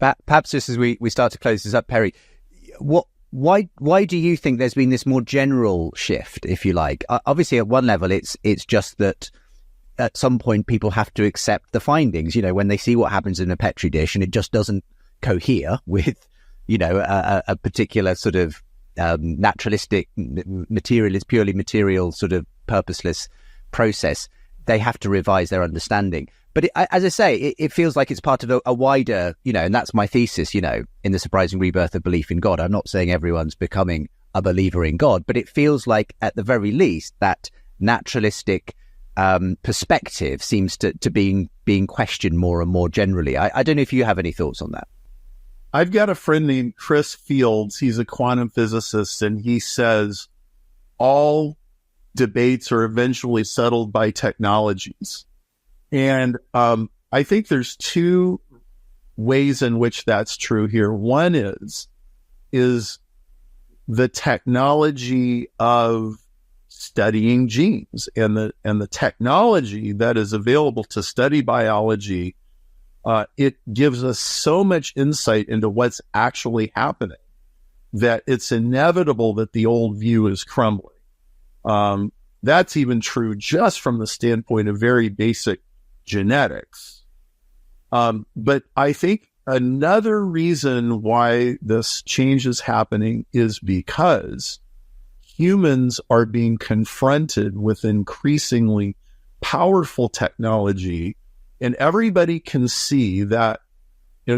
Perhaps just as we start to close this up, Perry, why do you think there's been this more general shift, if you like? Obviously, at one level, it's just that at some point people have to accept the findings. When they see what happens in a petri dish and it just doesn't cohere with, a particular sort of naturalistic, materialist, purely material sort of purposeless process, they have to revise their understanding. But as I say, it feels like it's part of a wider, and that's my thesis, in the surprising rebirth of belief in God. I'm not saying everyone's becoming a believer in God, but it feels like at the very least that naturalistic perspective seems to being questioned more and more generally. I don't know if you have any thoughts on that. I've got a friend named Chris Fields. He's a quantum physicist, and he says all debates are eventually settled by technologies. And I think there's two ways in which that's true here. One is the technology of studying genes and the technology that is available to study biology. It gives us so much insight into what's actually happening that it's inevitable that the old view is crumbling. That's even true just from the standpoint of very basic genetics. But I think another reason why this change is happening is because humans are being confronted with increasingly powerful technology, and everybody can see that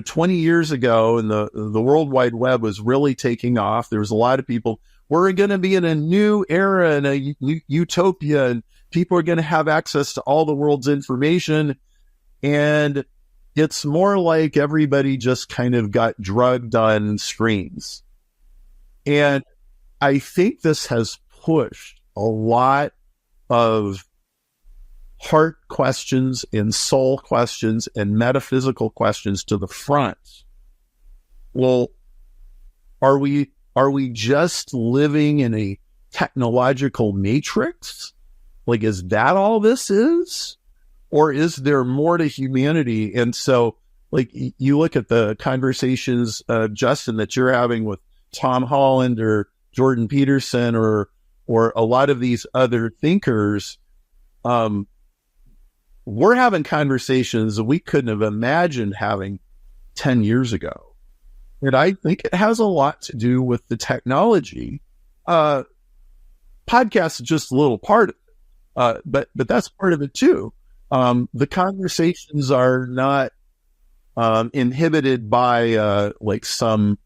20 years ago, and the World Wide Web was really taking off. There was a lot of people, we're going to be in a new era and a utopia, and people are going to have access to all the world's information. And it's more like everybody just kind of got drugged on screens. And I think this has pushed a lot of heart questions and soul questions and metaphysical questions to the front. Well, are we just living in a technological matrix? Like, is that all this is? Or is there more to humanity? And so, like, you look at the conversations, Justin, that you're having with Tom Holland or Jordan Peterson or a lot of these other thinkers, we're having conversations that we couldn't have imagined having 10 years ago. And I think it has a lot to do with the technology. Podcast is just a little part of it, but that's part of it too. The conversations are not inhibited by like some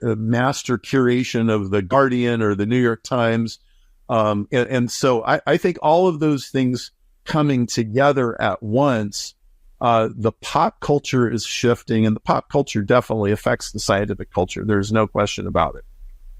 master curation of the Guardian or the New York Times. And so I think all of those things coming together at once, the pop culture is shifting, and the pop culture definitely affects the scientific culture. There's no question about it.